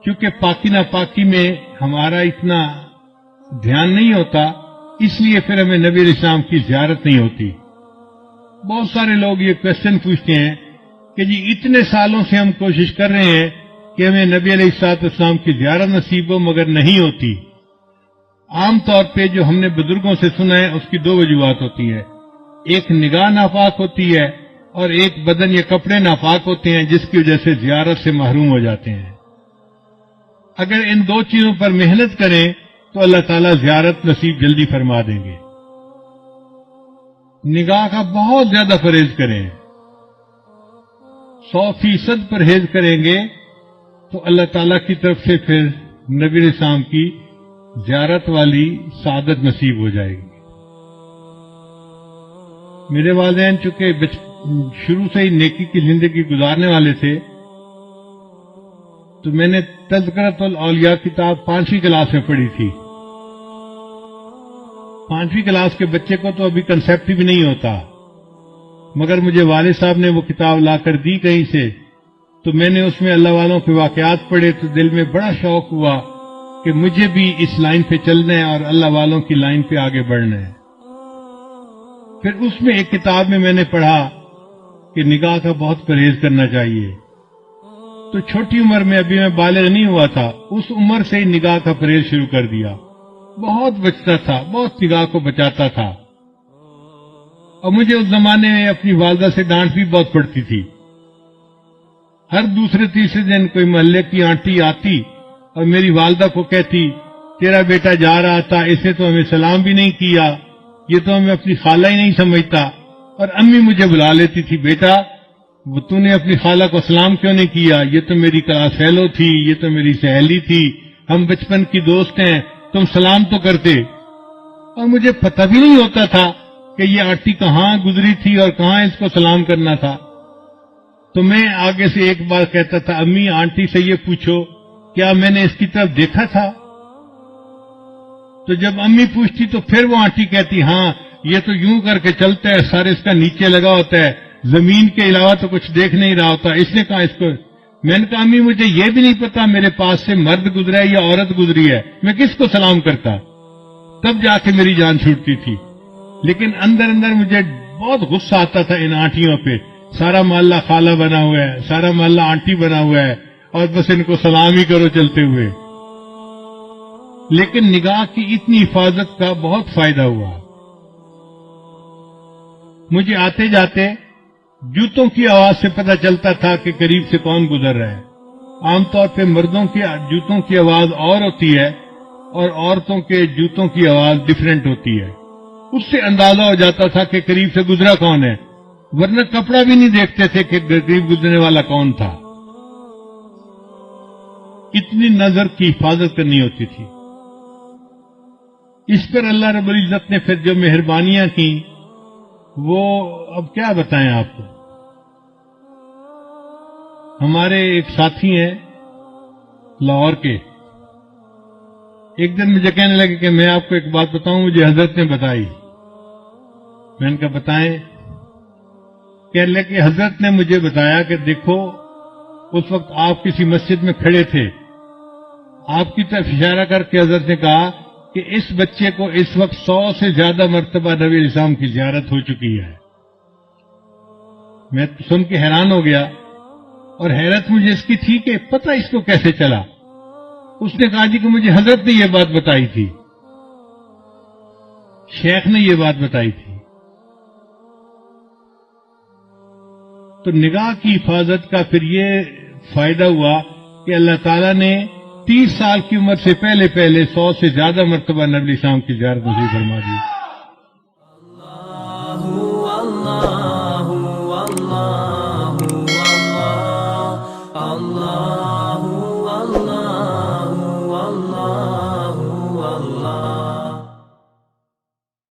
کیونکہ پاکی ناپاکی میں ہمارا اتنا دھیان نہیں ہوتا، اس لیے پھر ہمیں نبی علیہ السلام کی زیارت نہیں ہوتی۔ بہت سارے لوگ یہ کوشچن پوچھتے ہیں کہ جی اتنے سالوں سے ہم کوشش کر رہے ہیں کہ ہمیں نبی علیہ السلام کی زیارت نصیب ہو، مگر نہیں ہوتی۔ عام طور پہ جو ہم نے بزرگوں سے سنا ہے اس کی دو وجوہات ہوتی ہیں، ایک نگاہ ناپاک ہوتی ہے اور ایک بدن یا کپڑے ناپاک ہوتے ہیں، جس کی وجہ سے زیارت سے محروم ہو جاتے ہیں۔ اگر ان دو چیزوں پر محنت کریں تو اللہ تعالیٰ زیارت نصیب جلدی فرما دیں گے۔ نگاہ کا بہت زیادہ پرہیز کریں، 100% پرہیز کریں گے تو اللہ تعالیٰ کی طرف سے پھر نبی علیہ السلام کی زیارت والی سعادت نصیب ہو جائے گی۔ میرے والدین چونکہ شروع سے ہی نیکی کی زندگی گزارنے والے تھے، تو میں نے تذکرۃ الاولیاء کتاب 5ویں کلاس میں پڑھی تھی۔ 5ویں کلاس کے بچے کو تو ابھی کنسیپٹ بھی نہیں ہوتا، مگر مجھے والد صاحب نے وہ کتاب لا کر دی کہیں سے، تو میں نے اس میں اللہ والوں کے واقعات پڑھے تو دل میں بڑا شوق ہوا کہ مجھے بھی اس لائن پہ چلنا ہے اور اللہ والوں کی لائن پہ آگے بڑھنا ہے۔ پھر اس میں ایک کتاب میں نے پڑھا کہ نگاہ کا بہت پرہیز کرنا چاہیے، تو چھوٹی عمر میں، ابھی میں بالغ نہیں ہوا تھا، اس عمر سے ہی نگاہ کا پرہیز شروع کر دیا۔ بہت بچتا تھا، بہت نگاہ کو بچاتا تھا، اور مجھے اس زمانے میں اپنی والدہ سے ڈانٹ بھی بہت پڑتی تھی۔ ہر دوسرے تیسرے دن کوئی محلے کی آنٹی آتی اور میری والدہ کو کہتی، تیرا بیٹا جا رہا تھا، اس نے تو ہمیں سلام بھی نہیں کیا، یہ تو ہمیں اپنی خالہ ہی نہیں سمجھتا۔ اور امی مجھے بلا لیتی تھی، بیٹا وہ تو نے اپنی خالہ کو سلام کیوں نہیں کیا، یہ تو میری کلاس فیلو تھی، یہ تو میری سہیلی تھی، ہم بچپن کی دوست ہیں، تم سلام تو کرتے۔ اور مجھے پتہ بھی نہیں ہوتا تھا کہ یہ آنٹی کہاں گزری تھی اور کہاں اس کو سلام کرنا تھا۔ تو میں آگے سے ایک بار کہتا تھا، امی آنٹی سے یہ پوچھو کیا میں نے اس کی طرف دیکھا تھا؟ تو جب امی پوچھتی تو پھر وہ آنٹی کہتی، ہاں یہ تو یوں کر کے چلتا ہے، سر اس کا نیچے لگا ہوتا ہے، زمین کے علاوہ تو کچھ دیکھ نہیں رہا ہوتا، اس نے کہا اس کو۔ میں نے کہا امی مجھے یہ بھی نہیں پتا میرے پاس سے مرد گزرا ہے یا عورت گزری ہے، میں کس کو سلام کرتا؟ تب جا کے میری جان چھوٹتی تھی۔ لیکن اندر اندر مجھے بہت غصہ آتا تھا ان آنٹیوں پہ، سارا محلہ خالہ بنا ہوا ہے، سارا محلہ آنٹی بنا ہوا ہے، اور بس ان کو سلام ہی کرو چلتے ہوئے۔ لیکن نگاہ کی اتنی حفاظت کا بہت فائدہ ہوا۔ مجھے آتے جاتے جوتوں کی آواز سے پتہ چلتا تھا کہ قریب سے کون گزر رہا ہے۔ عام طور پہ مردوں کی جوتوں کی آواز اور ہوتی ہے اور عورتوں کے جوتوں کی آواز ڈیفرنٹ ہوتی ہے، اس سے اندازہ ہو جاتا تھا کہ قریب سے گزرا کون ہے، ورنہ کپڑا بھی نہیں دیکھتے تھے کہ قریب گزرنے والا کون تھا۔ اتنی نظر کی حفاظت کرنی ہوتی تھی۔ اس پر اللہ رب العزت نے پھر جو مہربانیاں کی وہ اب کیا بتائیں آپ کو۔ ہمارے ایک ساتھی ہیں لاہور کے، ایک دن مجھے کہنے لگے کہ میں آپ کو ایک بات بتاؤں، مجھے حضرت نے بتائی۔ میں نے کہا بتائیں۔ کہنے لگے کہ حضرت نے مجھے بتایا کہ دیکھو اس وقت آپ کسی مسجد میں کھڑے تھے، آپ کی طرف اشارہ کر کے حضرت نے کہا کہ اس بچے کو اس وقت 100 سے زیادہ مرتبہ نبی علیہ السلام کی زیارت ہو چکی ہے۔ میں سن کے حیران ہو گیا، اور حیرت مجھے اس کی تھی کہ پتہ اس کو کیسے چلا۔ اس نے کہا جی کہ مجھے حضرت نے یہ بات بتائی تھی، شیخ نے یہ بات بتائی تھی۔ تو نگاہ کی حفاظت کا پھر یہ فائدہ ہوا کہ اللہ تعالیٰ نے 30 سال کی عمر سے پہلے 100 سے زیادہ مرتبہ نبی السلام کی زیارت نصیب فرما دی۔